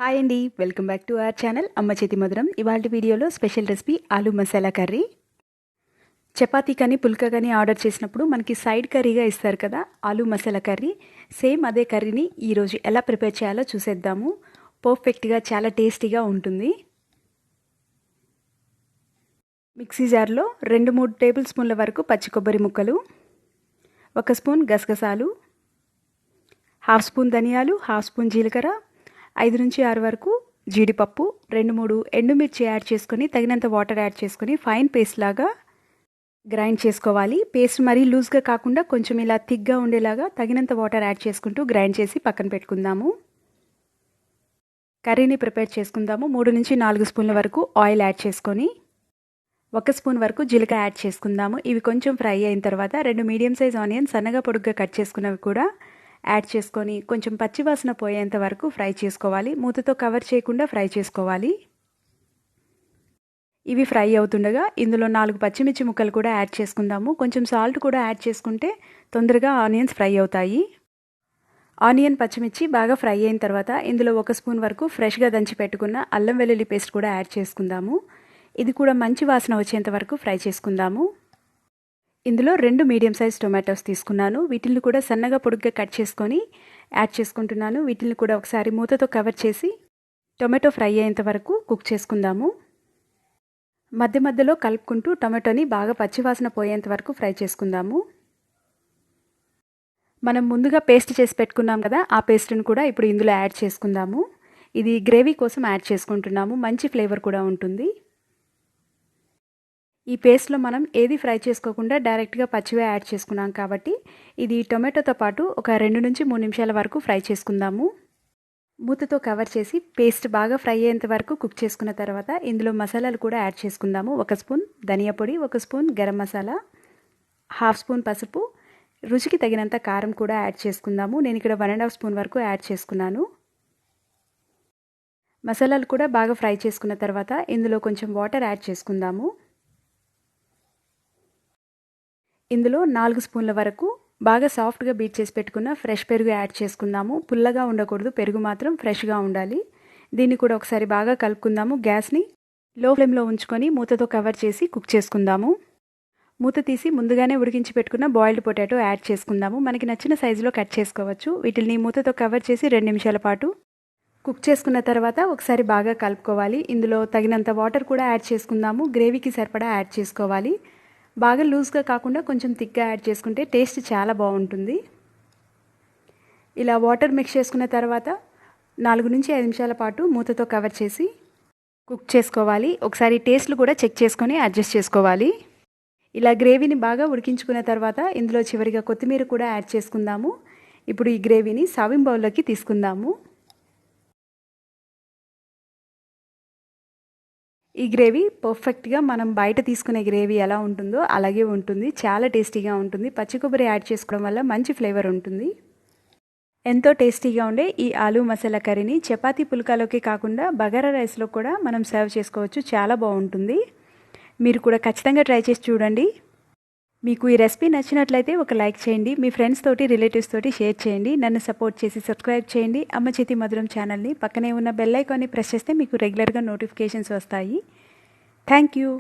Hi అండి, welcome back to our channel అమ్మ చేతి మధురం. ఇవాళ వీడియోలో special recipe aloo masala curry. Chapati కానీ పుల్కా కానీ ఆర్డర్ చేసినప్పుడు మనకి సైడ్ కర్రీగా ఇస్తారు కదా ఆలూ మసాలా కర్రీ. సేమ్ అదే కర్రీని ఈరోజు ఎలా ప్రిపేర్ చేయాలో చూసేద్దాము. పర్ఫెక్ట్గా చాలా టేస్టీగా ఉంటుంది. మిక్సీ జార్లో 2-3 టేబుల్ స్పూన్ల వరకు పచ్చి కొబ్బరి ముక్కలు, 1 స్పూన్ గసగసాలు, 1/2 స్పూన్ ధనియాలు, 1/2 స్పూన్ జీలకర్ర, 5 నుంచి 6 వరకు జీడిపప్పు, 2-3 ఎండుమిర్చి యాడ్ చేసుకొని తగినంత వాటర్ యాడ్ చేసుకొని ఫైన్ పేస్ట్ లాగా గ్రైండ్ చేసుకోవాలి. పేస్ట్ మరీ లూజ్గా కాకుండా కొంచెం ఇలా థిక్గా ఉండేలాగా తగినంత వాటర్ యాడ్ చేసుకుంటూ గ్రైండ్ చేసి పక్కన పెట్టుకుందాము. కర్రీని ప్రిపేర్ చేసుకుందాము. 3 నుంచి 4 స్పూన్ల వరకు ఆయిల్ యాడ్ చేసుకొని 1 స్పూన్ వరకు జీలకర్ర యాడ్ చేసుకుందాము. ఇవి కొంచెం ఫ్రై అయిన తర్వాత 2 మీడియం సైజ్ ఆనియన్ సన్నగా పొడుగ్గా కట్ చేసుకున్నవి కూడా యాడ్ చేసుకొని కొంచెం పచ్చివాసన పోయేంత వరకు ఫ్రై చేసుకోవాలి. మూతతో కవర్ చేయకుండా ఫ్రై చేసుకోవాలి. ఇవి ఫ్రై అవుతుండగా ఇందులో 4 పచ్చిమిర్చి ముక్కలు కూడా యాడ్ చేసుకుందాము. కొంచెం సాల్ట్ కూడా యాడ్ చేసుకుంటే తొందరగా ఆనియన్స్ ఫ్రై అవుతాయి. ఆనియన్ పచ్చిమిర్చి బాగా ఫ్రై అయిన తర్వాత ఇందులో 1 స్పూన్ వరకు ఫ్రెష్గా దంచి పెట్టుకున్న అల్లం వెల్లుల్లి పేస్ట్ కూడా యాడ్ చేసుకుందాము. ఇది కూడా మంచి వాసన వచ్చేంత వరకు ఫ్రై చేసుకుందాము. ఇందులో 2 మీడియం సైజ్ టొమాటోస్ తీసుకున్నాను. వీటిని కూడా సన్నగా పొడుగ్గా కట్ చేసుకొని యాడ్ చేసుకుంటున్నాను. వీటిని కూడా ఒకసారి మూతతో కవర్ చేసి టొమాటో ఫ్రై అయ్యేంత వరకు కుక్ చేసుకుందాము. మధ్య మధ్యలో కలుపుకుంటూ టొమాటోని బాగా పచ్చివాసన పోయేంత వరకు ఫ్రై చేసుకుందాము. మనం ముందుగా పేస్ట్ చేసి పెట్టుకున్నాం కదా, ఆ పేస్ట్ని కూడా ఇప్పుడు ఇందులో యాడ్ చేసుకుందాము. ఇది గ్రేవీ కోసం యాడ్ చేసుకుంటున్నాము. మంచి ఫ్లేవర్ కూడా ఉంటుంది. ఈ పేస్ట్లో మనం ఏది ఫ్రై చేసుకోకుండా డైరెక్ట్గా పచ్చివే యాడ్ చేసుకున్నాం కాబట్టి ఇది టొమాటోతో పాటు ఒక 2 నుంచి 3 నిమిషాల వరకు ఫ్రై చేసుకుందాము. మూతతో కవర్ చేసి పేస్ట్ బాగా ఫ్రై అయ్యేంత వరకు కుక్ చేసుకున్న తర్వాత ఇందులో మసాలాలు కూడా యాడ్ చేసుకుందాము. 1 స్పూన్ ధనియా పొడి, 1 స్పూన్ గరం మసాలా, 1/2 స్పూన్ పసుపు, రుచికి తగినంత కారం కూడా యాడ్ చేసుకుందాము. నేను ఇక్కడ 1.5 స్పూన్ వరకు యాడ్ చేసుకున్నాను. మసాలాలు కూడా బాగా ఫ్రై చేసుకున్న తర్వాత ఇందులో కొంచెం వాటర్ యాడ్ చేసుకుందాము. ఇందులో 4 స్పూన్ల వరకు బాగా సాఫ్ట్గా బీట్ చేసి పెట్టుకున్న ఫ్రెష్ పెరుగు యాడ్ చేసుకుందాము. పుల్లగా ఉండకూడదు, పెరుగు మాత్రం ఫ్రెష్గా ఉండాలి. దీన్ని కూడా ఒకసారి బాగా కలుపుకుందాము. గ్యాస్ని లో ఫ్లేమ్లో ఉంచుకొని మూతతో కవర్ చేసి కుక్ చేసుకుందాము. మూత తీసి ముందుగానే ఉడికించి పెట్టుకున్న బాయిల్డ్ పొటాటో యాడ్ చేసుకుందాము. మనకి నచ్చిన సైజులో కట్ చేసుకోవచ్చు. వీటిని మూతతో కవర్ చేసి 2 నిమిషాల పాటు కుక్ చేసుకున్న తర్వాత ఒకసారి బాగా కలుపుకోవాలి. ఇందులో తగినంత వాటర్ కూడా యాడ్ చేసుకుందాము. గ్రేవీకి సరిపడా యాడ్ చేసుకోవాలి. బాగా లూజ్గా కాకుండా కొంచెం థిక్గా యాడ్ చేసుకుంటే టేస్ట్ చాలా బాగుంటుంది. ఇలా వాటర్ మిక్స్ చేసుకున్న తర్వాత 4 నుంచి 5 నిమిషాల పాటు మూతతో కవర్ చేసి కుక్ చేసుకోవాలి. ఒకసారి టేస్ట్లు కూడా చెక్ చేసుకొని అడ్జస్ట్ చేసుకోవాలి. ఇలా గ్రేవీని బాగా ఉడికించుకున్న తర్వాత ఇందులో చివరిగా కొత్తిమీర కూడా యాడ్ చేసుకుందాము. ఇప్పుడు ఈ గ్రేవీని సర్వింగ్ బౌల్లోకి తీసుకుందాము. ఈ గ్రేవీ పర్ఫెక్ట్గా మనం బయట తీసుకునే గ్రేవీ ఎలా ఉంటుందో అలాగే ఉంటుంది. చాలా టేస్టీగా ఉంటుంది. పచ్చి కొబ్బరి యాడ్ చేసుకోవడం వల్ల మంచి ఫ్లేవర్ ఉంటుంది. ఎంతో టేస్టీగా ఉండే ఈ ఆలూ మసాలా కర్రీని చపాతీ పుల్కాలోకి కాకుండా బగారా రైస్లో కూడా మనం సర్వ్ చేసుకోవచ్చు. చాలా బాగుంటుంది. మీరు కూడా ఖచ్చితంగా ట్రై చేసి చూడండి. మీకు ఈ రెసిపీ నచ్చినట్లయితే ఒక లైక్ చేయండి. మీ ఫ్రెండ్స్ తోటి, రిలేటివ్స్ తోటి షేర్ చేయండి. నన్ను సపోర్ట్ చేసి సబ్స్క్రైబ్ చేయండి. అమ్మ చేతి మధురం ఛానల్ని పక్కనే ఉన్న బెల్ ఐకాన్ని ప్రెస్ చేస్తే మీకు రెగ్యులర్గా నోటిఫికేషన్స్ వస్తాయి. Thank you.